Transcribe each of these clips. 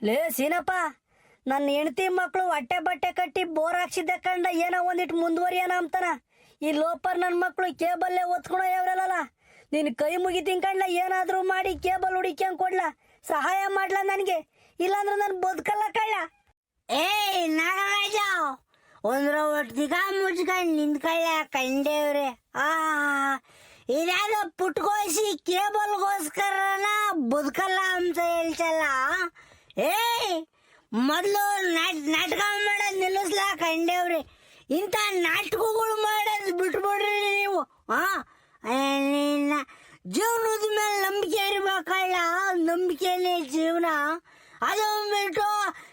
ಲೇ ಸೀನಪ್ಪ, ನನ್ನ ಹೆಂಡತಿ ಮಕ್ಕಳು ಹೊಟ್ಟೆ ಬಟ್ಟೆ ಕಟ್ಟಿ ಬೋರ್ ಹಾಕ್ಸಿದ್ದೆ ಕಂಡ ಏನೋ ಒಂದಿಟ್ಟು ಮುಂದುವರಿಯೋಣ ಅಂತಾನ. ಈ ಲೋಪರ್ ನನ್ನ ಮಕ್ಕಳು ಕೇಬಲ್ಲೇ ಒತ್ಕೊಳೋ ಯಾವ್ರಲ್ಲ. ನೀನು ಕೈ ಮುಗಿತೀನಿ ಕಂಡ ಏನಾದರೂ ಮಾಡಿ ಕೇಬಲ್ ಹುಡಿಕ್ಯಂಗೆ ಕೊಡ್ಲ, ಸಹಾಯ ಮಾಡ್ಲ ನನಗೆ, ಇಲ್ಲಾಂದ್ರೆ ನಾನು ಬದುಕಲ್ಲ ಕಳ್ಳ. ಏಯ್ ನಾಗರಾಜ, ಒಂದ್ರ ಒಟ್ಟಿಗ ಮುಚ್ಕೊಂಡು ನಿಂತ್ಕೊಳ್ಳ ಕಂಡೇವ್ರೆ. ಇದ್ಯಾವುದೋ ಪುಟ್ಕೋಸಿ ಕೇಬಲ್ಗೋಸ್ಕರನ ಬದುಕಲ್ಲ ಅಂತ ಹೇಳ್ತಲ್ಲ. ಏಯ್ ಮೊದಲು ನಾಟಕ ಮಾಡೋದು ನಿಲ್ಲಿಸ್ಲಾ ಕಂಡೇವ್ರಿ. ಇಂಥ ನಾಟಕಗಳು ಮಾಡೋದು ಬಿಟ್ಬಿಡ್ರಿ ನೀವು. ನಿನ್ನ ಜೀವನದ ಮೇಲೆ ನಂಬಿಕೆ ಇರ್ಬೇಕಲ್ಲ, ನಂಬಿಕೆನೇ ಜೀವನ. ಅದು ಬಿಟ್ಟು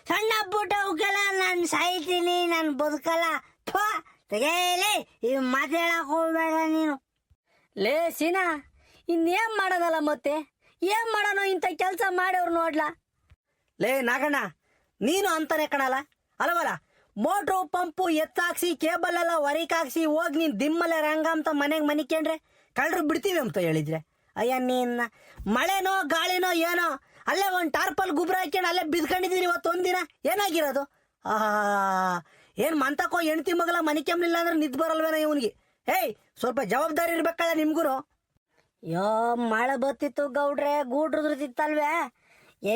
ಸಣ್ಣ ಪುಟ್ಟ ಅವಕ್ಕೆಲ್ಲ ನಾನು ಸಾಯ್ತೀನಿ, ನಾನು ಬದುಕಲ್ಲ ತೆಗೆಯಲೇ ಈ ಮಾತಾಡಕ್ ಹೋಗ್ಬೇಡ ನೀನು. ಲೇ ಸೀನಾ, ಇನ್ನೇನ್ ಮಾಡೋದಲ್ಲ, ಮತ್ತೆ ಏನ್ ಮಾಡೋಣ? ಇಂಥ ಕೆಲಸ ಮಾಡೋರು ನೋಡ್ಲಾ. ಲೇ ನಾಗಣ್ಣ, ನೀನು ಅಂತಾನೆ ಕಣಲ್ಲ ಅಲ್ವಲ್ಲ. ಮೋಟ್ರು ಪಂಪು ಎತ್ತಾಕ್ಸಿ ಕೇಬಲ್ ಎಲ್ಲ ಹೊರಕಾಕ್ಸಿ ಹೋಗಿ ನೀನು ದಿಮ್ಮಲೆ ರಂಗ ಅಂತ ಮನೆಗೆ ಮನಿಕೊಂಡ್ರೆ ಕಳ್ಳರು ಬಿಡ್ತೀವಿ ಅಂತ ಹೇಳಿದ್ರೆ, ಅಯ್ಯ ನೀನ್ನ ಮಳೆನೋ ಗಾಳಿನೋ ಏನೋ ಅಲ್ಲೇ ಒಂದು ಟಾರ್ಪಲ್ ಗುಬ್ರ ಹಾಕ್ಯಂಡು ಅಲ್ಲೇ ಬಿದ್ಕೊಂಡಿದ್ದೀರಿ ಇವತ್ತು ಒಂದಿನ. ಏನಾಗಿರೋದು? ಏನು ಮಂತಕೋ ಹೆಂಡ್ತಿ ಮಗಲ ಮನಿಕೆಂಬ್ಲಿಲ್ಲ ಅಂದ್ರೆ ನಿದ್ ಬರಲ್ವೇನೋ ಇವನಿಗೆ. ಏಯ್ ಸ್ವಲ್ಪ ಜವಾಬ್ದಾರಿ ಇರ್ಬೇಕಲ್ಲ ನಿಮ್ಗೂ. ಯೋ ಮಳೆ ಬತ್ತಿತ್ತು ಗೌಡ್ರೆ, ಗೂಡ್ರದಿತ್ತಲ್ವೇ,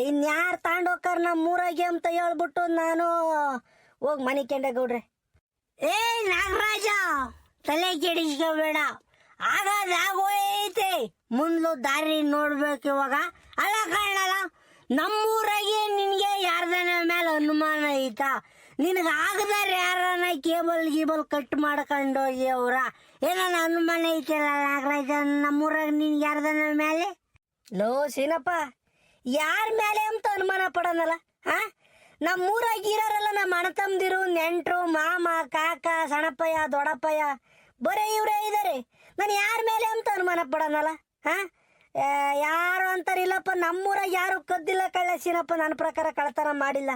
ಇನ್ಯಾರು ತಾಂಡೋಕರ್ ನಮ್ಮ ಊರಾಗೆ ಅಂತ ಹೇಳ್ಬಿಟ್ಟು ನಾನು ಹೋಗಿ ಮನಿಕೊಂಡೆ ಗೌಡ್ರೆ. ಏ ನಾಗರಾಜ, ತಲೆ ಕೆಡಿಸ್ಕೋಬೇಡ, ಆಗೋಯ್ತೆ, ಮುಂದ್ಲು ದಾರಿ ನೋಡ್ಬೇಕು ಇವಾಗ. ಅಲ್ಲ ಕಾಣಲ್ಲ, ನಮ್ಮೂರಾಗೆ ನಿನ್ಗೆ ಯಾರ್ದನ ಮೇಲೆ ಅನುಮಾನ ಐತಾ? ನಿನಗೆ ಆಗದಾರ ಯಾರನ್ನ ಕೇಬಲ್ ಗೀಬಲ್ ಕಟ್ ಮಾಡ್ಕೊಂಡೋಗಿ ಅವ್ರ ಏನಾನ ಅನುಮಾನ ಐತಲ್ಲ ನಾಗರಾಜ? ನಮ್ಮೂರಾಗ ನಿನ್ಗೆ ಯಾರ್ದನ ಮೇಲೆ? ಲೋ ಸೀನಪ್ಪ, ಯಾರ ಮೇಲೆ ಅಂತ ಅನುಮಾನ ಪಡೋನಲ್ಲ. ನಮ್ಮೂರಾಗ ಇರೋರೆಲ್ಲ ನಮ್ಮ ಅಣ್ಣ ತಮ್ಮದಿರು, ನೆಂಟ್ರು, ಮಾಮ, ಕಾಕ, ಸಣ್ಣಪ್ಪಯ್ಯ, ದೊಡ್ಡಪ್ಪಯ್ಯ, ಬರೀ ಇವರೇ ಇದ್ದಾರೆ. ನಾನು ಯಾರ ಮೇಲೆ ಅಂತ ಅನುಮಾನ ಪಡೋನಲ್ಲ. ಯಾರು ಅಂತಾರಿಲ್ಲಪ್ಪ, ನಮ್ಮೂರಾಗ ಯಾರು ಕದ್ದಿಲ್ಲ ಕಳ್ಳ ಸೀನಪ್ಪ, ನನ್ನ ಪ್ರಕಾರ ಕಳ್ತನ ಮಾಡಿಲ್ಲ.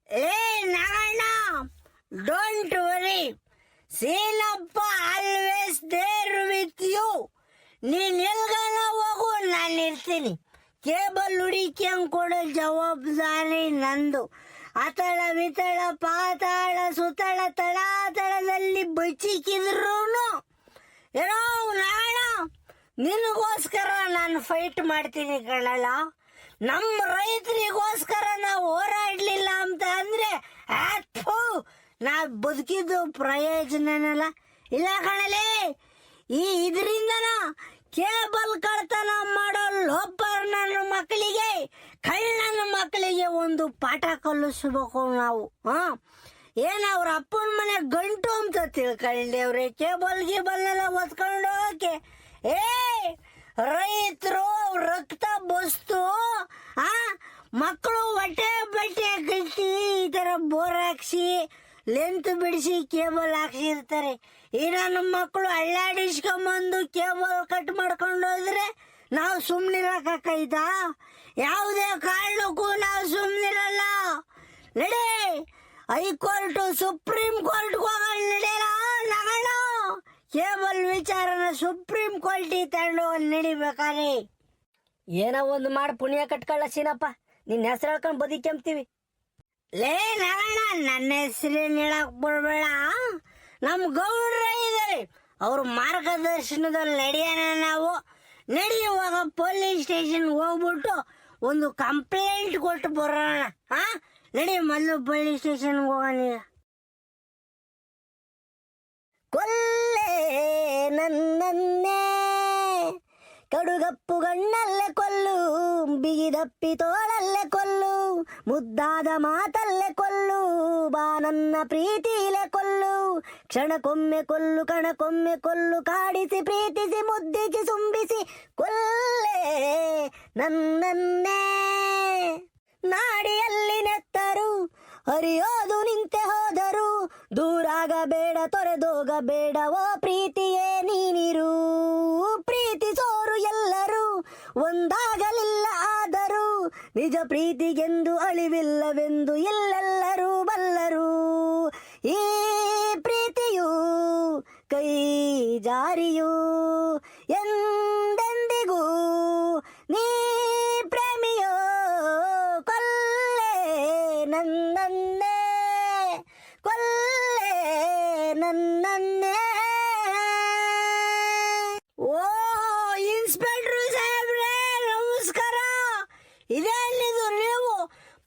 ಏ Naganna, don't worry, Seenappa always there with you. ನೀನ್ ಎಲ್ಗನ ಹೋಗು, ನಾನು ಇರ್ತೀನಿ. ಕೇಬಲ್ ಹುಡುಕ್ಯಂಗ್ ಕೊಡೋ ಜವಾಬ್ದಾರಿ ನಂದು. ಅತಳ ವಿತಳ ಪಾತಾಳ ಸುತಳ ತಳಾತಳದಲ್ಲಿ ಬಚ್ಚಿಕಿದ್ರು ಏನೋ ನಾಣ ನಿನಗೋಸ್ಕರ ನಾನು ಫೈಟ್ ಮಾಡ್ತೀನಿ ಕಣಲ್ಲ. ನಮ್ಮ ರೈತರಿಗೋಸ್ಕರ ನಾವು ಹೋರಾಡ್ಲಿಲ್ಲ ಅಂತ ಅಂದ್ರೆ ನಾ ಬದುಕಿದ್ದು ಪ್ರಯೋಜನನಲ್ಲ. ಇಲ್ಲ ಕಣಲೇ, ಇದರಿಂದನ ಕೇಬಲ್ ಕಳ್ತನ ಮಾಡೋ ಲೋಪರ್ ನನ್ನ ಮಕ್ಕಳಿಗೆ, ಕಳ್ಳನ ಮಕ್ಕಳಿಗೆ ಒಂದು ಪಾಠ ಕಲಿಸ್ಬೇಕು ನಾವು. ಏನ್ ಅವ್ರ ಅಪ್ಪನ ಮನೆ ಗಂಟು ಅಂತ ತಿಳ್ಕೊಂಡೇವ್ರೆ, ಕೇಬಲ್ ಗೀಬಲ್ನೆಲ್ಲ ಒತ್ಕೊಂಡು ಹೋಗಕ್ಕೆ. ರೈತರು ರಕ್ತ ಬಸ್ತು, ಮಕ್ಕಳು ಹೊಟ್ಟೆ ಬಟ್ಟೆ ಕಟ್ಟಿ ಈ ತರ ಬೋರ್ ಹಾಕ್ಸಿ ಲೆಂತ್ ಬಿಡಿಸಿ ಕೇಬಲ್ ಹಾಕ್ಸಿರ್ತಾರೆ. ಈ ನನ್ನ ಮಕ್ಕಳು ಅಳ್ಳಾಡಿಸ್ಕೊಂಬಂದು ಕೇಬಲ್ ಕಟ್ ಮಾಡ್ಕೊಂಡು ಹೋದ್ರೆ ನಾವು ಸುಮ್ನಿರಕಾಯ್ತಾ? ಯಾವುದೇ ಕಾರಣಕ್ಕೂ ನಾವು ಸುಮ್ನಿರಲ್ಲ. ನಡೆ, ಹೈಕೋರ್ಟ್ ಸುಪ್ರೀಂ ಕೋರ್ಟ್ ಹೋಗೋಣ ನಡೆಯಲ್ಲ ನಗಣ. ಕೇಬಲ್ ವಿಚಾರನ ಸುಪ್ರೀಂ ಕೋರ್ಟ್ ತಗೊಂಡು ನಡಿಬೇಕಾರೆ ಏನೋ ಒಂದು ಮಾಡಿ ಪುಣ್ಯ ಕಟ್ಕೊಳ್ಳ ಸೀನಪ್ಪ, ನಿನ್ನ ಹೆಸರು ಹೇಳ್ಕೊಂಡು ಬದುಕೆಂಬ್ತೀವಿ. ಲೇ ನಗಣ, ನನ್ನ ಹೆಸರೇನು ಹೇಳಕ್ ಬಿಡ್ಬೇಡ. ನಮ್ ಗೌಡ್ರ ಇದಾರೆ, ಅವ್ರ ಮಾರ್ಗದರ್ಶನದಲ್ಲಿ ನಡೆಯೋಣ ನಾವು. ನಡೆಯುವಾಗ ಪೊಲೀಸ್ ಸ್ಟೇಷನ್ ಹೋಗ್ಬಿಟ್ಟು ಒಂದು ಕಂಪ್ಲೇಂಟ್ ಕೊಟ್ಟು ಬರೋಣ. ನಡಿ, ಮೊದಲು ಪೊಲೀಸ್ ಸ್ಟೇಷನ್ ಹೋಗೋಣ. ಕೊಲ್ಲೆ ನನ್ನನ್ನೇ ಕಡುಗಪ್ಪು ಗಣ್ಣಲ್ಲೇ ಕೊಲ್ಲು, ಬಿಗಿದಪ್ಪಿ ತೋಳಲ್ಲೇ ಕೊಲ್ಲು, ಮುದ್ದಾದ ಮಾತಲ್ಲೇ ಕೊಲ್ಲು, ಬಾ ನನ್ನ ಪ್ರೀತಿಲೇ ಕೊಲ್ಲು, ಕ್ಷಣಕ್ಕೊಮ್ಮೆ ಕೊಲ್ಲು ಕಣಕ್ಕೊಮ್ಮೆ ಕೊಲ್ಲು, ಕಾಡಿಸಿ ಪ್ರೀತಿಸಿ ಮುದ್ದಿಸಿ ಸುಂಬಿಸಿ ಕೊಲ್ಲೆ ನನ್ನನ್ನೇ. ನಾಡಿಯಲ್ಲಿ ನೆತ್ತರು ಹರಿಯೋದು ನಿಂತೆ ಹೋದರು, ದೂರಾಗಬೇಡ ತೊರೆದೋಗಬೇಡ ಓ ಪ್ರೀತಿಯೇ ನೀನಿರು. ಪ್ರೀತಿಸೋರು ಎಲ್ಲರೂ ಒಂದಾಗಲಿಲ್ಲ ಆದರೂ, ನಿಜ ಪ್ರೀತಿಗೆಂದು ಅಳಿವಿಲ್ಲವೆಂದು ಇಲ್ಲೆಲ್ಲರೂ ಬಲ್ಲರು. ಈ ಪ್ರೀತಿಯು ಕೈ ಜಾರಿಯು ಎಂದೆಂದಿಗೂ ನೀ ಪ್ರೇಮಿಯೋ ಕೊಲ್ಲೆ ನನ್ನನ್ನೇ. ಓ ಇನ್ಸ್ಪೆಕ್ಟ್ರು ಸಾಹೇಬ್ರೆ ನಮಸ್ಕಾರ. ಇದೇನಿದು ನೀವು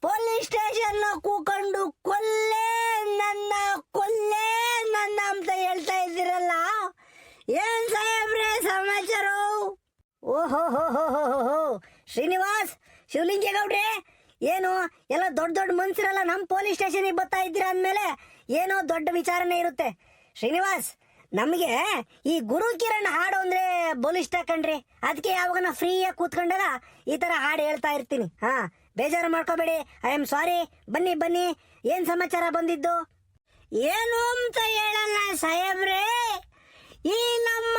ಪೊಲೀಸ್ ಸ್ಟೇಷನ್ ಕೂಕೊಂಡು ಕೊಲ್ಲೆ ನನ್ನ ಅಂತ ಹೇಳ್ತಾ ಇದ್ದೀರಲ್ಲ, ಏನ್ ಸಾಹೇಬ್ರೆ ಸಮಾಚಾರ? ಓಹೋ ಹೋ ಹೋ ಹೋ ಹೋ ಹೋ ಶ್ರೀನಿವಾಸ್ ಶಿವಲಿಂಗೇಗೌಡ್ರೆ, ಏನು ಎಲ್ಲ ದೊಡ್ಡ ದೊಡ್ಡ ಮನ್ಸರೆಲ್ಲ ನಮ್ಮ ಪೊಲೀಸ್ ಸ್ಟೇಷನ್ಗೆ ಬರ್ತಾ ಇದ್ದೀರಾ ಅಂದಮೇಲೆ ಏನೋ ದೊಡ್ಡ ವಿಚಾರನೇ ಇರುತ್ತೆ. ಶ್ರೀನಿವಾಸ್, ನಮಗೆ ಈ ಗುರು ಕಿರಣ್ ಹಾಡು ಅಂದ್ರೆ ಬೋಲ್ ಇಷ್ಟ ಕಣ್ರಿ. ಅದಕ್ಕೆ ಯಾವಾಗ ಫ್ರೀಯಾಗಿ ಕೂತ್ಕೊಂಡಾಗ ಈ ತರ ಹಾಡು ಹೇಳ್ತಾ ಇರ್ತೀನಿ. ಹಾ, ಬೇಜಾರು ಮಾಡ್ಕೋಬೇಡಿ. I am sorry. ಬನ್ನಿ ಬನ್ನಿ, ಏನ್ ಸಮಾಚಾರ ಬಂದಿದ್ದು? ಏನು ಅಂತ ಹೇಳಲ್ಲ ಸಾಹೇಬ್ರೆ, ಈ ನಮ್ಮ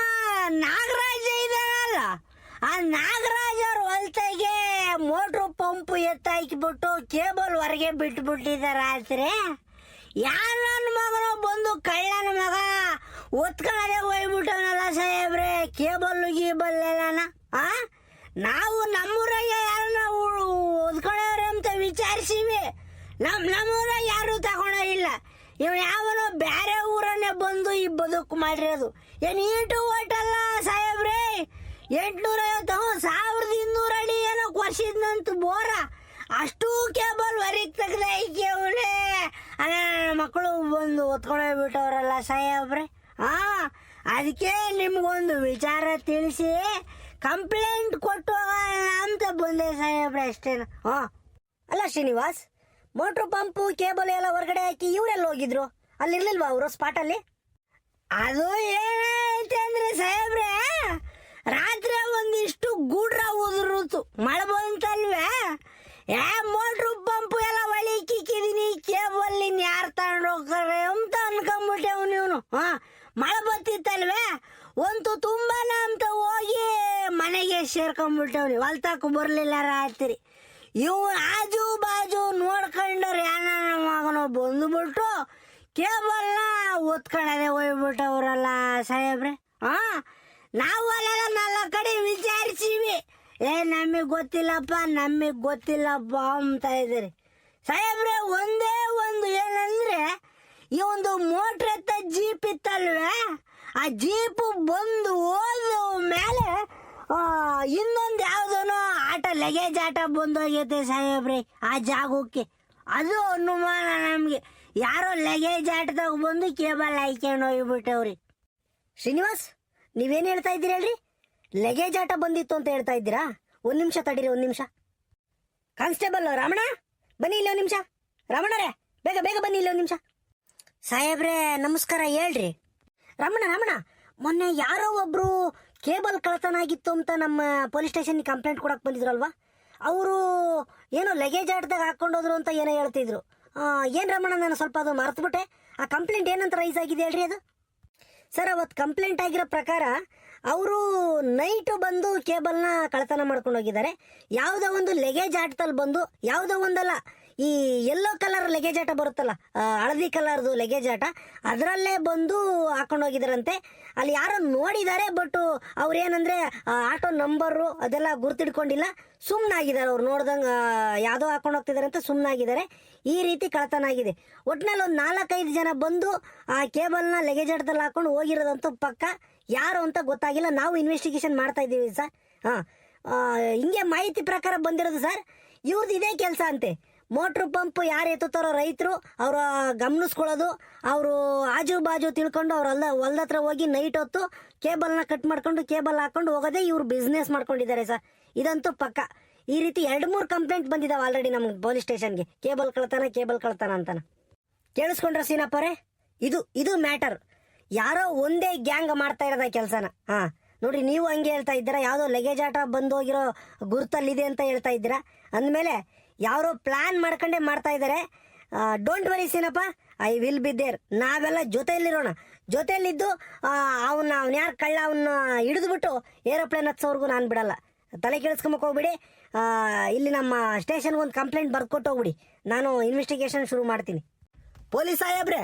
ನಾಗರಾಜ ಇದಾನಲ್ಲ, ಆ ನಾಗರಾಜ್ ಅವ್ರ ಹೊಲ್ತಾಗೆ ಮೋಟ್ರು ಪಂಪು ಎತ್ತಾಕಿಬಿಟ್ಟು ಕೇಬಲ್ ಹೊರಗೆ ಬಿಟ್ಬಿಟ್ಟಿದ್ದಾರೆ. ರಾತ್ರಿ ಯಾರ ನನ್ನ ಮಗನೋ ಬಂದು ಕಳ್ಳನ ಮಗ ಒತ್ಕೊಳ್ಳದೆ ಹೋಗ್ಬಿಟ್ಟವನಲ್ಲ ಸಾಹೇಬ್ರೆ, ಕೇಬಲ್ ಗೀಬಲ್ ಎಲ್ಲನ. ನಾವು ನಮ್ಮೂರಾಗೆ ಯಾರನ್ನ ಒದ್ಕೊಳ್ಳೋರು ಅಂತ ವಿಚಾರಿಸಿವಿ, ನಮ್ಮೂರಾಗ ಯಾರು ತಗೊಂಡಿಲ್ಲ. ಇವ್ ಯಾವನೋ ಬೇರೆ ಊರನ್ನೇ ಬಂದು ಈ ಬದುಕು ಮಾಡಿರೋದು. ಏನು ಈಟು ಓಟಲ್ಲ ಸಾಹೇಬ್ರೆ, 850 1200 ಅಡಿ ಏನೋ ವರ್ಷಿದ್ನಂತ ಬೋರ, ಅಷ್ಟು ಕೇಬಲ್ ಹೊರಗೆ ತೆಗ್ದೈಕೆ ಅವಳೆ. ಮಕ್ಕಳು ಬಂದು ಒತ್ಕೊಂಡೋಗ್ಬಿಟ್ಟವ್ರಲ್ಲ ಸಾಹೇಬ್ರೆ. ಅದಕ್ಕೆ ನಿಮ್ಗೊಂದು ವಿಚಾರ ತಿಳಿಸಿ ಕಂಪ್ಲೇಂಟ್ ಕೊಟ್ಟು ಹೋಗೋಣ ಅಂತ ಬಂದೆ ಸಾಹೇಬ್ರೆ, ಅಷ್ಟೇನ. ಅಲ್ಲ ಶ್ರೀನಿವಾಸ್, ಮೋಟ್ರು ಪಂಪು ಕೇಬಲ್ ಎಲ್ಲ ಹೊರಗಡೆ ಹಾಕಿ ಇವರೆಲ್ಲ ಹೋಗಿದ್ರು? ಅಲ್ಲಿರ್ಲಿಲ್ವಾ ಅವರು ಸ್ಪಾಟಲ್ಲಿ? ಅದು ಏನೈತೆ ಅಂದ್ರೆ ಸಾಹೇಬ್ರೆ, ರಾತ್ರಿ ಒಂದಿಷ್ಟು ಗೂಡ್ರ ಉದುರುತ್ತು, ಮಳೆ ಬಂತಲ್ವೇ, ಮೋಟ್ರು ಪಂಪು ಎಲ್ಲ ಒಳಿ ಕಿಕ್ಕಿದೀನಿ, ಕೇಬಲ್ ಯಾರು ತಗೊಂಡು ಹೋಗ್ತಾರೆ ಅಂತ ಅನ್ಕೊಂಡ್ಬಿಟ್ಟೆವ್ ನೀನು. ಮಳೆ ಬತ್ತಿತ್ತಲ್ವೇ, ಒಂದು ತುಂಬಾನ ಅಂತ ಹೋಗಿ ಮನೆಗೆ ಸೇರ್ಕೊಂಡ್ಬಿಟ್ಟವ್ನಿ, ಹೊಲ್ತಾಕು ಬರ್ಲಿಲ್ಲ ರಾತ್ರಿ. ಇವ್ ಆಜು ಬಾಜು ನೋಡ್ಕೊಂಡ್ರೆ ಯಾನ ಮಗನೋ ಬಂದ್ಬಿಟ್ಟು ಕೇಬಲ್ನ ಒತ್ಕೊಳ್ಳದೆ ಹೋಗ್ಬಿಟ್ಟವ್ರಲ್ಲ ಸಾಹೇಬ್ರೆ. ನಾವು ಅಲ್ಲೆಲ್ಲ 4 ಕಡೆ ವಿಚಾರಿಸಿವಿ, ನಮಗೆ ಗೊತ್ತಿಲ್ಲಪ್ಪ ಅಂತ ಇದ್ದೀರಿ ಸಾಹೇಬ್ರೆ. ಒಂದೇ ಒಂದು ಏನಂದ್ರೆ, ಈ ಒಂದು ಮೋಟ್ರ್ ಎತ್ತ ಜೀಪ್ ಇತ್ತಲ್ವೇ, ಆ ಜೀಪು ಬಂದು ಹೋದ ಮೇಲೆ ಇನ್ನೊಂದು ಯಾವ್ದನೋ ಆಟ, ಲಗೇಜ್ ಆಟ ಬಂದೋಗೈತೆ ಸಾಹೇಬ್ರೆ ಆ ಜಾಗಕ್ಕೆ. ಅದು ಅನುಮಾನ ನಮ್ಗೆ, ಯಾರೋ ಲಗೇಜ್ ಆಟದಾಗ ಬಂದು ಕೇಬಲ್ ಹಾಕ್ಕೊಂಡು ಹೋಗ್ಬಿಟ್ಟವ್ರಿ. ಶ್ರೀನಿವಾಸ್, ನೀವೇನು ಹೇಳ್ತಾ ಇದ್ದೀರಿ ಹೇಳ್ರಿ? ಲಗೇಜ್ ಆಟ ಬಂದಿತ್ತು ಅಂತ ಹೇಳ್ತಾ ಇದ್ದೀರಾ? ಒಂದ್ ನಿಮಿಷ ತಡೀರಿ, ಒಂದ್ ನಿಮಿಷ. ಕಾನ್ಸ್ಟೇಬಲ್ ರಮಣ, ಬನ್ನಿ ಇಲ್ಲಿ ಒಂದ್ ನಿಮಿಷ. ರಮಣರೇ, ಬೇಗ ಬೇಗ ಬನ್ನಿ ಇಲ್ಲಿ ಒಂದ್ ನಿಮಿಷ. ಸಾಹೇಬ್ರೆ ನಮಸ್ಕಾರ, ಹೇಳ್ರಿ. ರಮಣ, ಮೊನ್ನೆ ಯಾರೋ ಒಬ್ರು ಕೇಬಲ್ ಕಳ್ತನ ಆಗಿತ್ತು ಅಂತ ನಮ್ಮ ಪೊಲೀಸ್ ಸ್ಟೇಷನ್ ಕಂಪ್ಲೇಂಟ್ ಕೊಡಕ್ ಬಂದಿದ್ರಲ್ವಾ? ಅವರು ಏನೋ ಲಗೇಜ್ ಆಟದಾಗ ಹಾಕೊಂಡೋದ್ರು ಅಂತ ಏನೋ ಹೇಳ್ತಿದ್ರು. ಏನ್ ರಮಣ, ನಾನು ಸ್ವಲ್ಪ ಅದು ಮರೆತುಬಿಟ್ಟೆ. ಆ ಕಂಪ್ಲೇಂಟ್ ಏನಂತ ರೈಸ್ ಆಗಿದೆ ಹೇಳ್ರಿ ಅದು? ಸರ್, ಅವತ್ತು ಕಂಪ್ಲೇಂಟ್ ಆಗಿರೋ ಪ್ರಕಾರ ಅವರು ನೈಟು ಬಂದು ಕೇಬಲ್ನ ಕಳ್ತನ ಮಾಡ್ಕೊಂಡು ಹೋಗಿದ್ದಾರೆ. ಯಾವುದೋ ಒಂದು ಲಗೇಜ್ ಆಟದಲ್ಲಿ ಬಂದು, ಯಾವುದೋ ಒಂದಲ್ಲ, ಈ ಯೆಲ್ಲೋ ಕಲರ್ ಲಗೇಜ್ ಆಟ ಬರುತ್ತಲ್ಲ, ಹಳದಿ ಕಲರ್ದು ಲಗೇಜ್ ಆಟ, ಅದರಲ್ಲೇ ಬಂದು ಹಾಕೊಂಡು ಹೋಗಿದಾರಂತೆ. ಅಲ್ಲಿ ಯಾರೋ ನೋಡಿದ್ದಾರೆ, ಬಟ್ ಅವ್ರು ಏನಂದ್ರೆ ಆಟೋ ನಂಬರು ಅದೆಲ್ಲ ಗುರ್ತಿಡ್ಕೊಂಡಿಲ್ಲ, ಸುಮ್ಮನಾಗಿದ್ದಾರೆ. ಅವ್ರು ನೋಡ್ದಂಗೆ ಯಾವುದೋ ಹಾಕೊಂಡು ಹೋಗ್ತಿದ್ದಾರೆ ಅಂತ ಸುಮ್ಮನಾಗಿದ್ದಾರೆ. ಈ ರೀತಿ ಕಳ್ತನ ಆಗಿದೆ. ಒಟ್ಟಿನಲ್ಲಿ ಒಂದು 4-5 ಜನ ಬಂದು ಆ ಕೇಬಲ್ನ ಲಗೇಜ್ ಆಟದಲ್ಲಿ ಹಾಕೊಂಡು ಹೋಗಿರೋದಂತೂ ಪಕ್ಕ. ಯಾರು ಅಂತ ಗೊತ್ತಾಗಿಲ್ಲ. ನಾವು ಇನ್ವೆಸ್ಟಿಗೇಷನ್ ಮಾಡ್ತಾ ಇದ್ದೀವಿ ಸರ್. ಹಿಂಗೆ ಮಾಹಿತಿ ಪ್ರಕಾರ ಬಂದಿರೋದು ಸರ್. ಇವ್ರದ್ದು ಇದೇ ಕೆಲಸ ಅಂತೆ. ಮೋಟ್ರು ಪಂಪ್ ಯಾರು ಎತ್ತುತ್ತಾರೋ ರೈತರು, ಅವರು ಗಮನಿಸ್ಕೊಳ್ಳೋದು, ಅವರು ಆಜು ಬಾಜು ತಿಳ್ಕೊಂಡು ಅವ್ರ ಹೊಲ್ದ ಹತ್ರ ಹೋಗಿ ನೈಟ್ ಹೊತ್ತು ಕೇಬಲ್ನ ಕಟ್ ಮಾಡ್ಕೊಂಡು ಕೇಬಲ್ ಹಾಕೊಂಡು ಹೋಗೋದೇ ಇವ್ರು ಬಿಸ್ನೆಸ್ ಮಾಡ್ಕೊಂಡಿದ್ದಾರೆ ಸರ್. ಇದಂತೂ ಪಕ್ಕ. ಈ ರೀತಿ 2-3 ಕಂಪ್ಲೇಂಟ್ ಬಂದಿದ್ದಾವೆ ಆಲ್ರೆಡಿ ನಮ್ಮ ಪೊಲೀಸ್ ಸ್ಟೇಷನ್ಗೆ, ಕೇಬಲ್ ಕಳ್ತನ ಅಂತಾನ. ಕೇಳಿಸ್ಕೊಂಡ್ರ ಸೀನಪ್ಪರೇ? ಇದು ಮ್ಯಾಟರ್. ಯಾರೋ ಒಂದೇ ಗ್ಯಾಂಗ್ ಮಾಡ್ತಾ ಇರೋದ ಕೆಲಸನ. ನೋಡ್ರಿ, ನೀವು ಹಂಗೆ ಹೇಳ್ತಾ ಇದ್ದೀರಾ, ಯಾವುದೋ ಲಗೇಜ್ ಆಟ ಬಂದೋಗಿರೋ ಗುರುತಲ್ಲಿದೆ ಅಂತ ಹೇಳ್ತಾ ಇದ್ದೀರಾ. ಅಂದಮೇಲೆ ಯಾರೋ ಪ್ಲಾನ್ ಮಾಡ್ಕೊಂಡೇ ಮಾಡ್ತಾ ಇದ್ದಾರೆ. Don't worry Seenappa, I will be there. ನಾವೆಲ್ಲ ಜೊತೆಯಲ್ಲಿರೋಣ. ಜೊತೆಯಲ್ಲಿದ್ದು ಅವನ್ನ ಯಾರು ಕಳ್ಳ ಅವನ್ನ ಹಿಡಿದ್ಬಿಟ್ಟು ಏರೋಪ್ಲೇನ್ ಹತ್ಸೋರ್ಗು ನಾನು ಬಿಡಲ್ಲ. ತಲೆ ಕೇಳಿಸ್ಕೊಂಬಕ್ ಹೋಗ್ಬಿಡಿ. ಇಲ್ಲಿ ನಮ್ಮ ಸ್ಟೇಷನ್ಗೆ ಒಂದು ಕಂಪ್ಲೇಂಟ್ ಬರ್ಕೊಟ್ಟು ಹೋಗ್ಬಿಡಿ. ನಾನು ಇನ್ವೆಸ್ಟಿಗೇಷನ್ ಶುರು ಮಾಡ್ತೀನಿ. ಪೊಲೀಸ್ ಸಾಹೇಬ್ರೆ,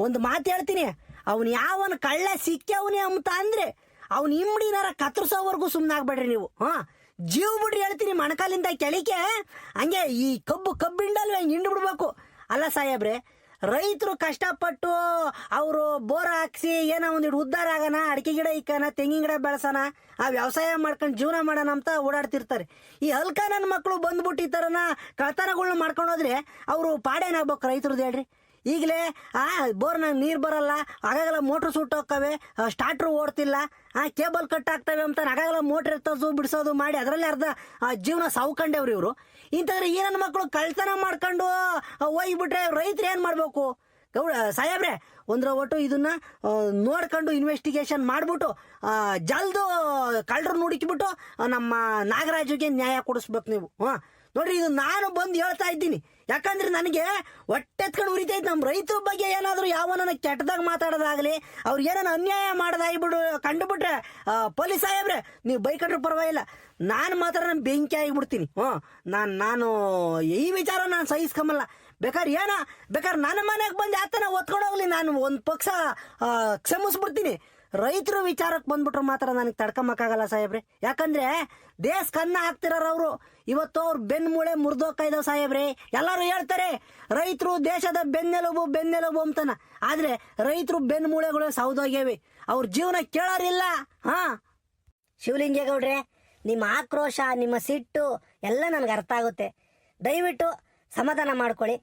ಒಂದು ಮಾತು ಹೇಳ್ತೀನಿ. ಅವನು ಯಾವನ ಕಳ್ಳ ಸಿಕ್ಕವನೇ ಅಂತ ಅಂದ್ರೆ ಅವ್ನು ಇಮ್ಡಿನಾರ ಕತ್ತರಿಸೋವರೆಗೂ ಸುಮ್ಮನಾಗ್ಬೇಡ್ರಿ ನೀವು. ಜೀವ ಬಿಡ್ರಿ ಹೇಳ್ತೀನಿ, ಮಣಕಾಲಿಂದ ಕೆಳಿಕೆ ಹಂಗೆ ಈ ಕಬ್ಬಿಂಡಲ್ವ ಹಿಂಗೆ ಹಿಂಡು ಬಿಡ್ಬೇಕು. ಅಲ್ಲ ಸಾಹೇಬ್ರೆ, ರೈತರು ಕಷ್ಟಪಟ್ಟು ಅವರು ಬೋರ್ ಹಾಕ್ಸಿ ಏನೋ ಒಂದಿಟ್ಟು ಉದ್ಧಾರ ಆಗೋಣ, ಅಡಿಕೆ ಗಿಡ ಇಕ್ಕೋಣ, ತೆಂಗಿನ ಗಿಡ ಬೆಳೆಸೋಣ, ಆ ವ್ಯವಸಾಯ ಮಾಡ್ಕೊಂಡು ಜೀವನ ಮಾಡೋಣ ಅಂತ ಓಡಾಡ್ತಿರ್ತಾರೆ. ಈ ಹಲ್ಕ ನನ್ನ ಮಕ್ಕಳು ಬಂದ್ಬಿಟ್ಟು ಈ ಥರನ ಕಳ್ತನಗಳ್ನ ಮಾಡ್ಕೊಂಡು ಹೋದ್ರೆ ಅವರು ಪಾಡೇನಾಗ್ಬೇಕು ರೈತರದ್ದು ಹೇಳ್ರಿ. ಈಗಲೇ ಬೋರ್ನಾಗ ನೀರು ಬರಲ್ಲ, ಆಗಾಗಲ ಮೋಟ್ರ್ ಸುಟ್ಟೋಕ್ಕವೆ, ಸ್ಟಾರ್ಟ್ರು ಓಡ್ತಿಲ್ಲ, ಕೇಬಲ್ ಕಟ್ ಆಗ್ತವೆ ಅಂತ ಆಗಾಗಲ ಮೋಟ್ರ್ ಎತ್ತೋದು ಬಿಡಿಸೋದು ಮಾಡಿ ಅದರಲ್ಲಿ ಅರ್ಧ ಜೀವನ ಸಾವ್ಕೊಂಡೇವ್ರಿ ಇವರು. ಇಂಥವ್ರು ಈ ನನ್ನ ಮಕ್ಕಳು ಕಳ್ತನ ಮಾಡ್ಕೊಂಡು ಹೋಗ್ಬಿಟ್ರೆ ರೈತರು ಏನು ಮಾಡಬೇಕು? ಸಾಹೇಬ್ರೆ ಒಂದ್ರ ಒಟ್ಟು ಇದನ್ನ ನೋಡ್ಕೊಂಡು ಇನ್ವೆಸ್ಟಿಗೇಷನ್ ಮಾಡ್ಬಿಟ್ಟು ಜಲ್ದು ಕಳ್ಳರು ನುಡುಕಿಬಿಟ್ಟು ನಮ್ಮ ನಾಗರಾಜುಗೆ ನ್ಯಾಯ ಕೊಡಿಸ್ಬೇಕು ನೀವು. ನೋಡ್ರಿ, ಇದು ನಾನು ಬಂದು ಹೇಳ್ತಾ ಇದ್ದೀನಿ. ಯಾಕಂದ್ರೆ ನನಗೆ ಹೊಟ್ಟೆತ್ಕೊಂಡು ಉರಿತೈತೆ. ನಮ್ಮ ರೈತರ ಬಗ್ಗೆ ಏನಾದರೂ ಯಾವನ ಕೆಟ್ಟದಾಗ ಮಾತಾಡೋದಾಗಲಿ, ಅವ್ರಿಗೆ ಏನಾನ ಅನ್ಯಾಯ ಮಾಡೋದಾಗಿಬಿಡು ಕಂಡುಬಿಟ್ರೆ ಪೊಲೀಸ್ ಸಾಹೇಬ್ರೆ ನೀವು ಬೈಕೊಂಡ್ರೆ ಪರವಾಗಿಲ್ಲ, ನಾನು ಮಾತ್ರ ನಾನು ಬೆಂಕಿ ಆಗಿಬಿಡ್ತೀನಿ. ನಾನು ಈ ವಿಚಾರ ನಾನು ಸಹಿಸ್ಕೊಂಬಲ್ಲ. ಬೇಕಾದ್ರೆ ನನ್ನ ಮನೆಗೆ ಬಂದು ಆತನ ಒತ್ಕೊಂಡು ಹೋಗ್ಲಿ, ನಾನು ಒಂದು ಪಕ್ಷ ಕ್ಷಮಿಸ್ಬಿಡ್ತೀನಿ. ರೈತರು ವಿಚಾರಕ್ಕೆ ಬಂದ್ಬಿಟ್ರೆ ಮಾತ್ರ ನನಗೆ ತಡ್ಕೊಂಬಕ್ಕಾಗಲ್ಲ ಸಾಹೇಬ್ರೆ. ಯಾಕಂದ್ರೆ ದೇಶಕ್ಕೆ ಅನ್ನ ಹಾಕ್ತಿರೋರು ಅವರು. ಇವತ್ತು ಅವ್ರು ಬೆನ್ಮೂಳೆ ಮುರಿದೋಗ್ತಾ ಇದಾವೆ ಸಾಹೇಬ್ರೆ. ಎಲ್ಲರೂ ಹೇಳ್ತಾರೆ ರೈತರು ದೇಶದ ಬೆನ್ನೆಲುಬು ಅಂತನ. ಆದ್ರೆ ರೈತರು ಬೆನ್ಮೂಳೆಗಳು ಸೌದೋಗ್ಯವೆ, ಅವ್ರ ಜೀವನ ಕೇಳೋರಿಲ್ಲ. ಶಿವಲಿಂಗೇಗೌಡ್ರೆ, ನಿಮ್ಮ ಆಕ್ರೋಶ, ನಿಮ್ಮ ಸಿಟ್ಟು ಎಲ್ಲ ನನಗೆ ಅರ್ಥ ಆಗುತ್ತೆ. ದಯವಿಟ್ಟು ಸಮಾಧಾನ ಮಾಡ್ಕೊಳ್ಳಿ.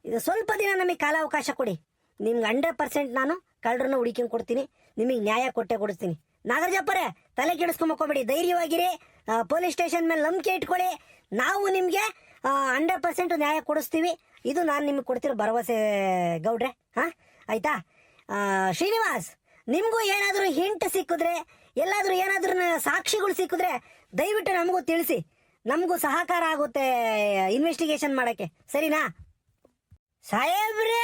ಇದು ಸ್ವಲ್ಪ ದಿನ ನಮಗೆ ಕಾಲಾವಕಾಶ ಕೊಡಿ. ನಿಮ್ಗೆ 100% ನಾನು ಕಳ್ಳರನ್ನ ಹುಡುಕಿಂಗ್ ಕೊಡ್ತೀನಿ, ನಿಮಗೆ ನ್ಯಾಯ ಕೊಡಿಸ್ತೀನಿ. ನಾಗರಾಜಪ್ಪರೇ, ತಲೆ ಕೆಡಿಸ್ಕೊಂಬಕೋಬೇಡಿ, ಧೈರ್ಯವಾಗಿರಿ. ಪೊಲೀಸ್ ಸ್ಟೇಷನ್ ಮೇಲೆ ನಂಬಿಕೆ ಇಟ್ಕೊಳ್ಳಿ. ನಾವು ನಿಮಗೆ 100% ನ್ಯಾಯ ಕೊಡಿಸ್ತೀವಿ. ಇದು ನಾನು ನಿಮಗೆ ಕೊಡ್ತಿರೋ ಭರವಸೆ ಗೌಡ್ರೆ. ಆಯ್ತಾ? ಶ್ರೀನಿವಾಸ್, ನಿಮಗೂ ಏನಾದರೂ ಹಿಂಟ್ ಸಿಕ್ಕಿದ್ರೆ, ಎಲ್ಲಾದರೂ ಏನಾದರೂ ಸಾಕ್ಷಿಗಳು ಸಿಕ್ಕಿದ್ರೆ ದಯವಿಟ್ಟು ನಮಗೂ ತಿಳಿಸಿ. ನಮಗೂ ಸಹಕಾರ ಆಗುತ್ತೆ ಇನ್ವೆಸ್ಟಿಗೇಷನ್ ಮಾಡಕ್ಕೆ, ಸರಿನಾ? ಸಾಹೇಬ್ರೆ,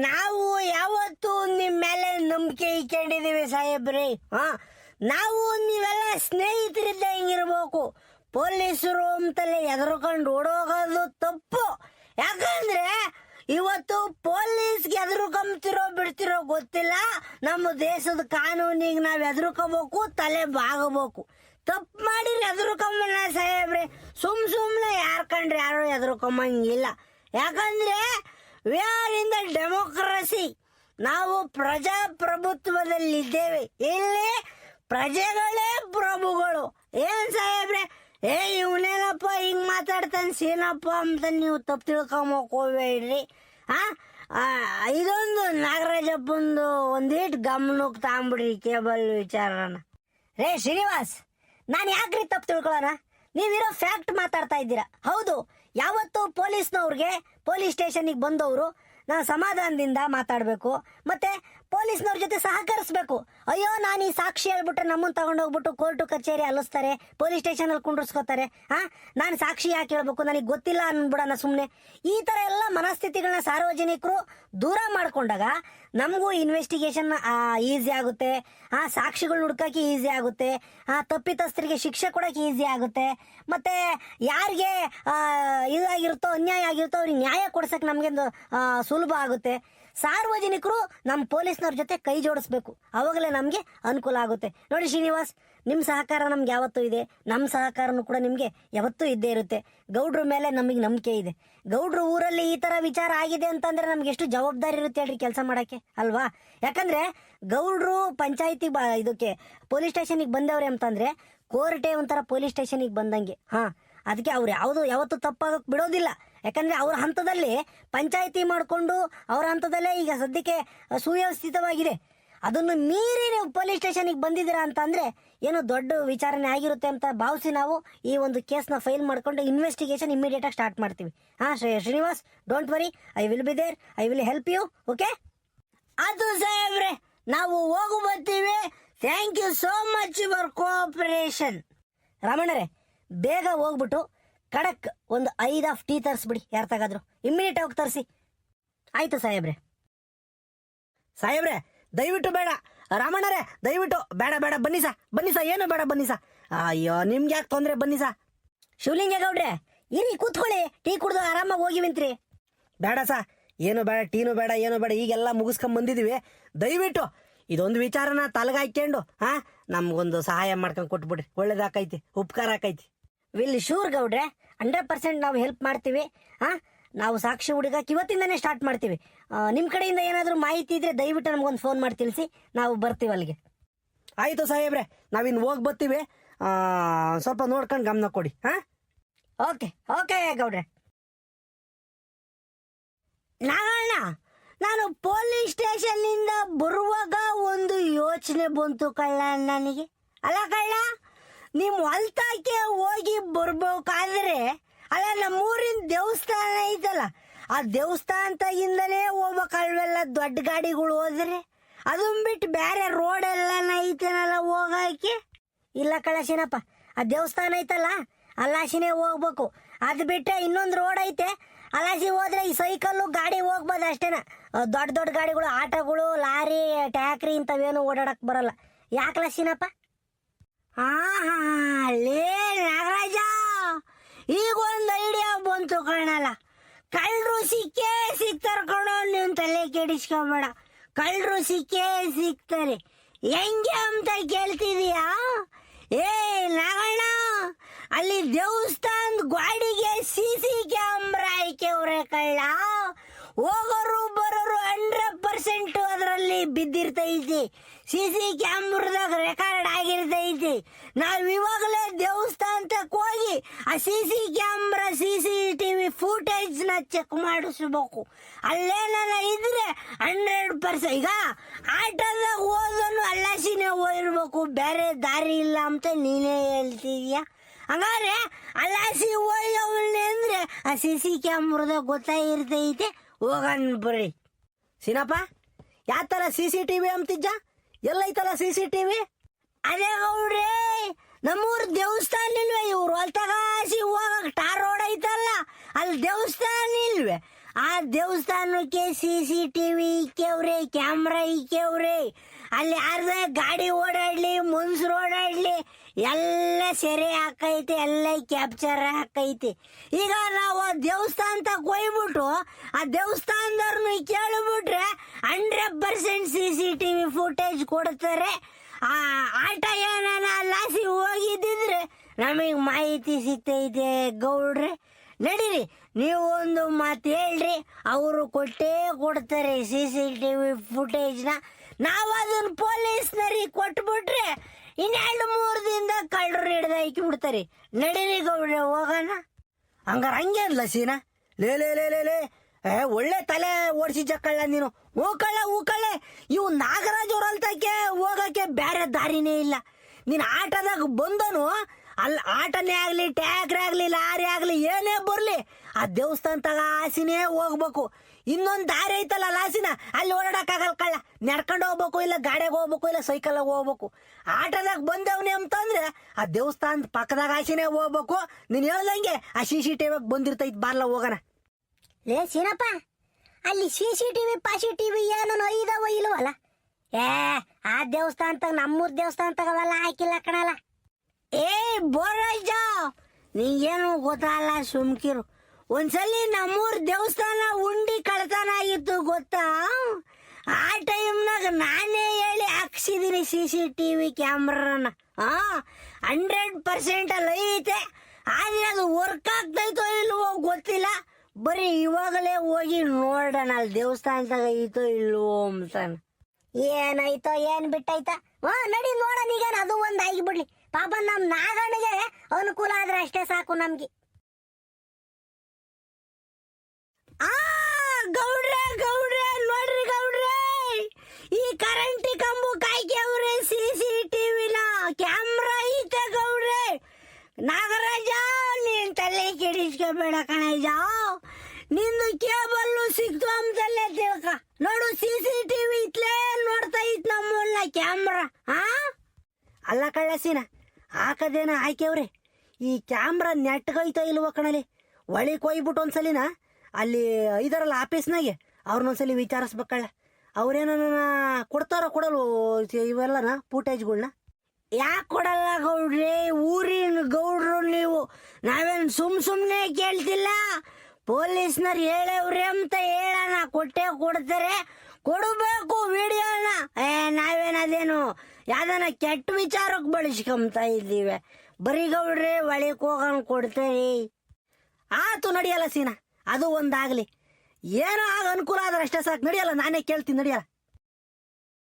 ನಾವು ಯಾವತ್ತು ನಿಮ್ಮ ಮೇಲೆ ನಂಬಿಕೆ ಇಟ್ಕೊಂಡಿದ್ದೀವಿ ಸಾಹೇಬ್ರೆ. ನಾವು ನೀವೆಲ್ಲ ಸ್ನೇಹಿತರಿದ್ದ ಹಿಂಗಿರ್ಬೇಕು. ಪೊಲೀಸರು ಅಂತಲೇ ಎದುರ್ಕೊಂಡು ಓಡೋಗೋದು ತಪ್ಪು. ಯಾಕಂದ್ರೆ ಇವತ್ತು ಪೊಲೀಸ್ಗೆ ಎದುರುಕೊಂಬ್ತಿರೋ ಬಿಡ್ತಿರೋ ಗೊತ್ತಿಲ್ಲ. ನಮ್ಮ ದೇಶದ ಕಾನೂನಿಗೆ ನಾವು ಎದುರ್ಕೋಬೇಕು, ತಲೆ ಬಾಗಬೇಕು. ತಪ್ಪು ಮಾಡಿದ್ರೆ ಎದುರ್ಕೊಂಬಲ್ಲ ಸಾಹೇಬ್ರೆ. ಸುಮ್ಮನೆ ಯಾರು ಕಂಡ್ರೆ ಯಾರು ಎದುರ್ಕೊಂಬಂಗಿಲ್ಲ. ಯಾಕಂದ್ರೆ we are in the democracy. ನಾವು ಪ್ರಜಾಪ್ರಭುತ್ವದಲ್ಲಿದ್ದೇವೆ. ಇಲ್ಲಿ ಪ್ರಜೆಗಳೇ ಪ್ರಭುಗಳು. ಏನ್ ಸಾಹೇಬ್ರೆ, ಇವನೇನಪ್ಪ ಹಿಂಗ್ ಮಾತಾಡ್ತಾನೆ ಸೀನಪ್ಪ ಅಂತ ನೀವು ತಪ್ಪು ತಿಳ್ಕೊಂಬಕ್ ಹೋಗ್ಬೇಡ್ರಿ. ಇದೊಂದು ನಾಗರಾಜಪ್ಪಂದು ಒಂದಿಟ್ಟು ಗಮನಕ್ಕೆ ತಗೊಂಬಿಡ್ರಿ ಕೇಬಲ್ ವಿಚಾರನ. ರೇ ಶ್ರೀನಿವಾಸ್, ನಾನು ಯಾಕ್ರಿ ತಪ್ಪು ತಿಳ್ಕೊಳ್ಳೋಣ? ನೀವಿರೋ ಫ್ಯಾಕ್ಟ್ ಮಾತಾಡ್ತಾ ಇದ್ದೀರಾ. ಹೌದು, ಯಾವತ್ತು ಪೊಲೀಸ್ನವ್ರಿಗೆ ಪೊಲೀಸ್ ಸ್ಟೇಷನ್ಗೆ ಬಂದವರು ನಾವು ಸಮಾಧಾನದಿಂದ ಮಾತಾಡಬೇಕು, ಮತ್ತೆ ಪೊಲೀಸ್ನವ್ರ ಜೊತೆ ಸಹಕರಿಸಬೇಕು. ಅಯ್ಯೋ, ನಾನು ಈ ಸಾಕ್ಷಿ ಹೇಳ್ಬಿಟ್ರೆ ನಮ್ಮನ್ನು ತಗೊಂಡೋಗ್ಬಿಟ್ಟು ಕೋರ್ಟು ಕಚೇರಿ ಅಲ್ಲಿಸ್ತಾರೆ, ಪೊಲೀಸ್ ಸ್ಟೇಷನಲ್ಲಿ ಕುಂಡ್ರಿಸ್ಕೋತಾರೆ. ನಾನು ಸಾಕ್ಷಿ ಯಾಕೆ ಹೇಳ್ಬೇಕು, ನನಗೆ ಗೊತ್ತಿಲ್ಲ ಅನ್ಬಿಡೋಣ ಸುಮ್ಮನೆ. ಈ ಥರ ಎಲ್ಲ ಮನಸ್ಥಿತಿಗಳನ್ನ ಸಾರ್ವಜನಿಕರು ದೂರ ಮಾಡ್ಕೊಂಡಾಗ ನಮಗೂ ಇನ್ವೆಸ್ಟಿಗೇಷನ್ ಈಸಿ ಆಗುತ್ತೆ, ಸಾಕ್ಷಿಗಳು ಹುಡ್ಕಕ್ಕೆ ಈಸಿ ಆಗುತ್ತೆ, ತಪ್ಪಿತಸ್ಥರಿಗೆ ಶಿಕ್ಷೆ ಕೊಡೋಕೆ ಈಸಿ ಆಗುತ್ತೆ, ಮತ್ತೆ ಯಾರಿಗೆ ಇದಾಗಿರುತ್ತೋ ಅನ್ಯಾಯ ಆಗಿರುತ್ತೋ ಅವ್ರಿಗೆ ನ್ಯಾಯ ಕೊಡ್ಸಕ್ಕೆ ನಮಗೊಂದು ಸುಲಭ ಆಗುತ್ತೆ. ಸಾರ್ವಜನಿಕರು ನಮ್ಮ ಪೊಲೀಸ್ನವ್ರ ಜೊತೆ ಕೈ ಜೋಡಿಸ್ಬೇಕು, ಅವಾಗಲೇ ನಮಗೆ ಅನುಕೂಲ ಆಗುತ್ತೆ. ನೋಡಿ ಶ್ರೀನಿವಾಸ್, ನಿಮ್ಮ ಸಹಕಾರ ನಮ್ಗೆ ಯಾವತ್ತೂ ಇದೆ, ನಮ್ಮ ಸಹಕಾರನೂ ಕೂಡ ನಿಮಗೆ ಯಾವತ್ತೂ ಇದ್ದೇ ಇರುತ್ತೆ. ಗೌಡ್ರ ಮೇಲೆ ನಮಗೆ ನಂಬಿಕೆ ಇದೆ. ಗೌಡ್ರ ಊರಲ್ಲಿ ಈ ಥರ ವಿಚಾರ ಆಗಿದೆ ಅಂತಂದ್ರೆ ನಮ್ಗೆ ಎಷ್ಟು ಜವಾಬ್ದಾರಿ ಇರುತ್ತೆ ಹೇಳ್ರಿ ಕೆಲಸ ಮಾಡೋಕ್ಕೆ, ಅಲ್ವಾ? ಯಾಕಂದ್ರೆ ಗೌಡ್ರು ಪಂಚಾಯತಿ ಇದಕ್ಕೆ ಪೊಲೀಸ್ ಸ್ಟೇಷನಿಗೆ ಬಂದವ್ರೆ ಅಂತಂದ್ರೆ ಕೋರ್ಟೇ ಒಂಥರ ಪೊಲೀಸ್ ಸ್ಟೇಷನಿಗೆ ಬಂದಂಗೆ. ಅದಕ್ಕೆ ಅವ್ರು ಯಾವತ್ತೂ ತಪ್ಪಾಗಕ್ಕೆ ಬಿಡೋದಿಲ್ಲ. ಯಾಕಂದ್ರೆ ಅವ್ರ ಹಂತದಲ್ಲಿ ಪಂಚಾಯತಿ ಮಾಡಿಕೊಂಡು ಅವ್ರ ಹಂತದಲ್ಲೇ ಈಗ ಸದ್ಯಕ್ಕೆ ಸುವ್ಯವಸ್ಥಿತವಾಗಿದೆ. ಅದನ್ನು ಮೀರಿ ನೀವು ಪೊಲೀಸ್ ಸ್ಟೇಷನಿಗೆ ಬಂದಿದ್ದೀರಾ ಅಂತಂದ್ರೆ ಏನೋ ದೊಡ್ಡ ವಿಚಾರಣೆ ಆಗಿರುತ್ತೆ ಅಂತ ಭಾವಿಸಿ ನಾವು ಈ ಒಂದು ಕೇಸ್ನ ಫೈಲ್ ಮಾಡ್ಕೊಂಡು ಇನ್ವೆಸ್ಟಿಗೇಷನ್ ಇಮಿಡಿಯೇಟ್ ಆಗಿ ಸ್ಟಾರ್ಟ್ ಮಾಡ್ತೀವಿ. Srinivas, don't worry, I will be there, I will help you. Okay? ಅದು ಸಾಹೇಬ್ರೆ, ನಾವು ಹೋಗು ಬರ್ತೀವಿ. Thank you so much for cooperation. ರಾಮಣ್ಣರೇ, ಬೇಗ ಹೋಗ್ಬಿಟ್ಟು ಕಡಕ್ ಒಂದು 5 ಟೀ ತರಿಸ್ಬಿಡಿ, ಯಾರು ತಗಾದ್ರು ಇಮ್ಮಿಡಿಯೇಟ್ ಆಗಿ ತರಿಸಿ. ಆಯ್ತು ಸಾಹೇಬ್ರೆ. ಸಾಹೇಬ್ರೆ ದಯವಿಟ್ಟು ಬೇಡ. ರಾಮಣ್ಣರೇ ದಯವಿಟ್ಟು ಬೇಡ, ಬನ್ನಿ ಸಾ, ಏನು ಬೇಡ, ಬನ್ನಿ ಸಾ. ಅಯ್ಯೋ, ನಿಮ್ಗೆ ಯಾಕೆ ತೊಂದರೆ, ಬನ್ನಿ ಸಾ. ಶಿವಲಿಂಗೇಗೌಡ್ರೆ, ಇರಿ ಕೂತ್ಕೊಳ್ಳಿ, ಟೀ ಕುಡ್ದು ಆರಾಮಾಗಿ ಹೋಗಿವಿಂತ್ರಿ. ಬೇಡ ಸಾ, ಏನು ಬೇಡ, ಟೀನು ಬೇಡ, ಏನು ಬೇಡ, ಈಗೆಲ್ಲ ಮುಗಿಸ್ಕೊಂಡ್ ಬಂದಿದೀವಿ. ದಯವಿಟ್ಟು ಇದೊಂದು ವಿಚಾರನ ತಲೆಗಾಯ್ಕೊಂಡು ನಮ್ಗೊಂದು ಸಹಾಯ ಮಾಡ್ಕೊಂಡು ಕೊಟ್ಬಿಡ್ರಿ, ಒಳ್ಳೇದಾಕೈತಿ, ಉಪಕಾರ ಆಕೈತಿ. ವಿಲ್ ಶೂರ್ ಗೌಡ್ರೆ, 100% ನಾವು ಹೆಲ್ಪ್ ಮಾಡ್ತೀವಿ. ನಾವು ಸಾಕ್ಷಿ ಹುಡುಗಕ್ಕೆ ಇವತ್ತಿಂದನೇ ಸ್ಟಾರ್ಟ್ ಮಾಡ್ತೀವಿ. ನಿಮ್ಮ ಕಡೆಯಿಂದ ಏನಾದರೂ ಮಾಹಿತಿ ಇದ್ರೆ ದಯವಿಟ್ಟು ನಮಗೊಂದು ಫೋನ್ ಮಾಡಿ ತಿಳಿಸಿ, ನಾವು ಬರ್ತೀವಿ ಅಲ್ಲಿಗೆ. ಆಯಿತು ಸಾಹೇಬ್ರೆ, ನಾವಿನ್ನು ಹೋಗಿ ಬರ್ತೀವಿ. ಸ್ವಲ್ಪ ನೋಡ್ಕೊಂಡು ಗಮನ ಕೊಡಿ. ಹಾಂ, ಓಕೆ ಓಕೆ ಗೌಡ್ರೆ. ನಾಗಣ್ಣ, ನಾನು ಪೊಲೀಸ್ ಸ್ಟೇಷನ್ನಿಂದ ಬರುವಾಗ ಒಂದು ಯೋಚನೆ ಬಂತು ಕಳ್ಳ ನನಗೆ. ಅಲ್ಲ ಕಳ್ಳ, ನಿಮ್ಮ ಹೊಲ್ತಕ್ಕೆ ಹೋಗಿ ಬರ್ಬೇಕಾದ್ರೆ ಅಲ್ಲ ನಮ್ಮೂರಿನ ದೇವಸ್ಥಾನ ಐತಲ್ಲ, ಆ ದೇವಸ್ಥಾನದಾಗಿಂದಲೇ ಹೋಗ್ಬೇಕಲ್ವೆಲ್ಲ ದೊಡ್ಡ ಗಾಡಿಗಳು ಹೋದ್ರೆ. ಅದನ್ನ ಬಿಟ್ಟು ಬೇರೆ ರೋಡ್ ಎಲ್ಲ ಐತೇನಲ್ಲ ಹೋಗಕ್ಕೆ? ಇಲ್ಲ ಕಳಶಿನಪ್ಪ, ಆ ದೇವಸ್ಥಾನ ಐತಲ್ಲ ಅಲ್ಲಾಸಿನೇ ಹೋಗ್ಬೇಕು. ಅದು ಬಿಟ್ಟರೆ ಇನ್ನೊಂದು ರೋಡ್ ಐತೆ, ಅಲ್ಲಾಸಿ ಹೋದ್ರೆ ಈ ಸೈಕಲ್ಲು ಗಾಡಿ ಹೋಗ್ಬೋದು ಅಷ್ಟೇನ. ದೊಡ್ಡ ದೊಡ್ಡ ಗಾಡಿಗಳು, ಆಟೋಗಳು, ಲಾರಿ, ಟ್ಯಾಕ್ರಿ ಇಂಥವೇನು ಓಡಾಡಕ್ ಬರಲ್ಲ. ಯಾಕೆ ಲಕ್ಷಿನಪ್ಪ? ಹಾ ಹಾ, ಲೇ ನಾಗರಾಜ, ಈಗ ಒಂದು ಐಡಿಯಾ ಬಂತು ಕಾಣಲ್ಲ. ಕಳ್ಳರು ಸಿಕ್ಕೇ ಸಿಗ್ತಾರೆ ಕಣೋ, ನೀವು ತಲೆ ಕೆಡಿಸ್ಕೊಬೇಡ. ಕಳ್ಳರು ಸಿಕ್ಕೇ ಸಿಗ್ತಾರೆ. ಹೆಂಗೆ ಅಂತ ಕೇಳ್ತಿದೀಯಾ? ಏ ನಾಗಣ್ಣ, ಅಲ್ಲಿ ದೇವಸ್ಥಾನದ ಗಾಡಿಗೆ CC ಕ್ಯಾಮ್ರಾ ಹಾಕ್ಯವ್ರೆ ಕಳ್ಳ. ಹೋಗೋರು ಬರೋರು 100% ಅದರಲ್ಲಿ ಬಿದ್ದಿರ್ತೈತಿ. CC ಕ್ಯಾಮ್ರಾದಾಗ ರೆಕಾರ್ಡ್ ಆಗಿರ್ತೈತಿ. ನಾವು ಇವಾಗಲೇ ದೇವಸ್ಥಾನಕ್ಕೆ ಹೋಗಿ ಆ CC ಕ್ಯಾಮ್ರಾ CCTV ಫೂಟೇಜ್ನ ಚೆಕ್ ಮಾಡಿಸ್ಬೇಕು. ಅಲ್ಲೇನ ಇದ್ರೆ 100%. ಈಗ ಆಟೋದಾಗ ಹೋದನು ಅಲ್ಲಾಸಿನೇ ಹೋಗಿರ್ಬೇಕು, ಬೇರೆ ದಾರಿ ಇಲ್ಲ ಅಂತ ನೀನೇ ಹೇಳ್ತಿದ್ಯಾ. ಹಂಗಾರೆ ಅಲ್ಲಾಸಿ ಹೋಯ್ಯವನ್ನೇ ಅಂದ್ರೆ ಆ CC ಕ್ಯಾಮ್ರಾದಾಗ ಗೊತ್ತಾಗಿರ್ತೈತೆ. ಹೋಗನ್ ಬರ್ರಿ. ಸೀನಪ್ಪ, ಯಾವ ಥರ CCTV ಅಂತಿದ್ದ? ಎಲ್ಲೈತಲ್ಲ CCTV? ಅದೇ ಗೌಡ್ರೆ, ನಮ್ಮೂರ್ ದೇವಸ್ಥಾನ ಇಲ್ವೇ? ಇವ್ರು ಹೊಲ್ತಗಾಸಿ ಹೋಗಕ್ ಟಾರ್ ರೋಡ್ ಐತಲ್ಲ, ಅಲ್ಲಿ ದೇವಸ್ಥಾನ ಇಲ್ವೇ? ಆ ದೇವಸ್ಥಾನಕ್ಕೆ CCTV ಇಕ್ಕವ್ರೆ, ಕ್ಯಾಮ್ರಾ ಇಕ್ಕವ್ರೆ. ಅಲ್ಲಿ ಯಾರ್ದ ಗಾಡಿ ಓಡಾಡ್ಲಿ, ಮನ್ಸರು ಓಡಾಡ್ಲಿ, ಎಲ್ಲ ಸೆರೆ ಹಾಕೈತೆ, ಎಲ್ಲ ಕ್ಯಾಪ್ಚರ್ ಹಾಕೈತೆ. ಈಗ ನಾವು ಆ ದೇವಸ್ಥಾನದಾಗ ಹೋಗ್ಬಿಟ್ಟು ಆ ದೇವಸ್ಥಾನದವ್ರನ್ನ ಕೇಳಿಬಿಟ್ರೆ 100% CCTV ಫುಟೇಜ್ ಕೊಡ್ತಾರೆ. ಆ ಆಟ ಏನಾನ ಲಾಸಿ ಹೋಗಿದ್ದಿದ್ರೆ ನಮಗೆ ಮಾಹಿತಿ ಸಿಗ್ತೈತೆ ಗೌಡ್ರೆ. ನಡೀರಿ, ನೀವು ಒಂದು ಮಾತು ಹೇಳ್ರಿ, ಅವರು ಕೊಟ್ಟೇ ಕೊಡ್ತಾರೆ CCTV ಫುಟೇಜ್ನ. ನಾವು ಅದನ್ನ ಪೊಲೀಸ್ನರಿಗೆ ಕೊಟ್ಬಿಟ್ರೆ 2-3 ದಿನದ ಕಳ್ಳರು ಹಿಡ್ದು ಹಾಕಿ ಬಿಡ್ತಾರೆ. ನಡೀರಿ ಗೌಡ್ರೆ, ಹೋಗೋಣ. ಹಂಗಾರ ಹಂಗೆ ಅಲ್ಲ ಸೀನಾ? ಲೇ ಲೇ ಲೇ ಲೇ ಲೇ, ಒಳ್ಳೆ ತಲೆ ಓಡಿಸಿದ್ದ ಕಳ್ಳ ನೀನು. ಹೂಕಳ್ಳೆ, ಇವು ನಾಗರಾಜ್ ಅವ್ರ ಅಲ್ತಕ್ಕೆ ಹೋಗಕ್ಕೆ ಬೇರೆ ದಾರಿನೇ ಇಲ್ಲ. ನೀನು ಆಟದಾಗ ಬಂದನು, ಅಲ್ಲಿ ಆಟನೇ ಆಗಲಿ, ಟ್ಯಾಕ್ರಿ ಆಗಲಿ, ಲಾರಿ ಆಗಲಿ, ಏನೇ ಬರಲಿ ಆ ದೇವಸ್ಥಾನ ತಗ ಆಸಿನೇ ಹೋಗ್ಬೇಕು. ಇನ್ನೊಂದು ದಾರಿ ಐತಲ್ಲ ಲಾಸಿನ, ಅಲ್ಲಿ ಓಡಾಡಕ್ಕಾಗಲ್ಲ ಕಳ್ಳ. ನಡ್ಕೊಂಡು ಹೋಗ್ಬೇಕು, ಇಲ್ಲ ಗಾಡಿಯಾಗ ಹೋಗ್ಬೇಕು, ಇಲ್ಲ ಸೈಕಲ್ಲಾಗ ಹೋಗ್ಬೇಕು. ಆಟದಾಗ ಬಂದವನೇ ಅಂತಂದ್ರೆ ಆ ದೇವಸ್ಥಾನದ ಪಕ್ಕದಾಗ ಆಸಿನೇ ಹೋಗ್ಬೇಕು. ನೀನು ಹೇಳ್ದಂಗೆ ಆ CCTV ಬಂದಿರ್ತೈತಿ, ಬಾರ್ಲ ಹೋಗೋಣ. ಲೇ ಸೀನಪ್ಪ, ಅಲ್ಲಿ CCTV ಪಾಸಿಟಿವಿ ಏನು ಇದಾವ ಇಲ್ವಲ್ಲ? ಆ ದೇವಸ್ಥಾನದಾಗ ನಮ್ಮೂರ್ ದೇವಸ್ಥಾನದಾಗ ಅವೆಲ್ಲ ಹಾಕಿಲ್ಲ ಕಣಲ್ಲ. ಏ ಬೋರಾಜ, ನಿಂಗೇನು ಗೊತ್ತಲ್ಲ, ಸುಮ್ಕಿರು. ಒಂದ್ಸಲಿ ನಮ್ಮೂರ್ ದೇವಸ್ಥಾನ ಉಂಡಿ ಕಳ್ತನ ಆಗಿತ್ತು ಗೊತ್ತಾ? ಆ ಟೈಮ್ನಾಗ ನಾನೇ ಹೇಳಿ ಹಾಕ್ಸಿದೀನಿ CCTV ಕ್ಯಾಮ್ರಾನ. 100% ಅಲ್ಲಿ ಐತೆ. ಆದ್ರೆ ಅದು ವರ್ಕ್ ಆಗ್ತೈತೋ ಇಲ್ವೋ ಗೊತ್ತಿಲ್ಲ. ಬರೀ ಇವಾಗಲೇ ಹೋಗಿ ನೋಡೋಣ ಅಲ್ಲಿ ದೇವಸ್ಥಾನದಾಗ ಐತೋ ಇಲ್ವೋ ಅಂತಾನ. ಏನಾಯ್ತೋ ಏನ್ ಬಿಟ್ಟಾಯ್ತ? ನಡಿ ನೋಡೋಣ. ಈಗ ಅದು ಒಂದ್ ಆಗಿಬಿಡ್ಲಿ, ಪಾಪ ನಮ್ ನಾಗಣ್ಣಗೆ ಅನುಕೂಲ ಆದ್ರೆ ಅಷ್ಟೇ ಸಾಕು ನಮ್ಗೆ. ಗೌಡ್ರೆ ನೋಡ್ರಿ ಗೌಡ್ರೆ, ಈ ಕರೆಂಟ್ ಕಂಬು ಕಾಯ್ಕವ್ರೆ CCTVನ ಕ್ಯಾಮ್ರಾ ಐತೆ ಗೌಡ್ರೆ. ನಾಗರಾಜ, ನೀನ್ ತಲೆ ಕೆಡಿಸ್ಕೋಬೇಡ ಕಣಜ, ನಿಂದು ಕೇಬಲ್ಲು ಸಿಕ್ತು ಅಂತಲ್ಲೇ ತಿಳ್ಕ. ನೋಡು CCTV ಇತ್ಲೇ ನೋಡ್ತಾ ಇತ್ ನಮ್ಮನ್ನ ಕ್ಯಾಮ್ರಾ. ಅಲ್ಲ ಕಳ್ಳಸಿನ, ಹಾಕದೇನ ಹಾಕ್ಯವ್ರೆ. ಈ ಕ್ಯಾಮ್ರಾ ನೆಟ್ಗೈತೋ ಇಲ್ವೋ ಕಣಲಿ. ಒಳಿಗೆ ಹೋಗ್ಬಿಟ್ಟು ಒಂದ್ಸಲಿನ ಅಲ್ಲಿ ಐದಾರಲ್ಲ ಆಫೀಸ್ನಾಗೆ ಅವ್ರನ್ನೊಂದ್ಸಲಿ ವಿಚಾರಿಸ್ಬೇಕಳ್ಳ. ಅವ್ರೇನ ಕೊಡ್ತಾರೋ ಕೊಡಲ್ವೋ ಇವೆಲ್ಲನ ಫೂಟೇಜ್ಗಳ್ನ? ಯಾಕೆ ಕೊಡಲ್ಲ ಗೌಡ್ರಿ? ಊರಿನ ಗೌಡ್ರು ನೀವು, ನಾವೇನ್ ಸುಮ್ನೆ ಕೇಳ್ತಿಲ್ಲ. ಪೊಲೀಸ್ನವ್ರು ಹೇಳವ್ರೆ ಅಂತ ಹೇಳೋಣ, ಕೊಟ್ಟೆ ಕೊಡ್ತಾರೆ, ಕೊಡಬೇಕು ವಿಡಿಯೋನ. ನಾವೇನದೇನು ಯಾವ್ದನ ಕೆಟ್ಟ ವಿಚಾರಕ್ಕೆ ಬಳಸ್ಕೊಂತ ಇದ್ದೀವಿ. ಬರೀ ಗೌಡ್ರಿ ಒಳಗೆ ಹೋಗೋಣ ಕೊಡ್ತೇವೆ. ಆತು ನಡಿಯಲ್ಲ ಸೀನಾ, ಅದು ಒಂದಾಗ್ಲಿ ಏನೋ ಆಗ ಅನುಕೂಲ ಆದ್ರೆ ಅಷ್ಟೇ ಸಾಕು. ನಡಿಯಲ್ಲ, ನಾನೇ ಕೇಳ್ತೀನಿ, ನಡಿಯಲ್ಲ.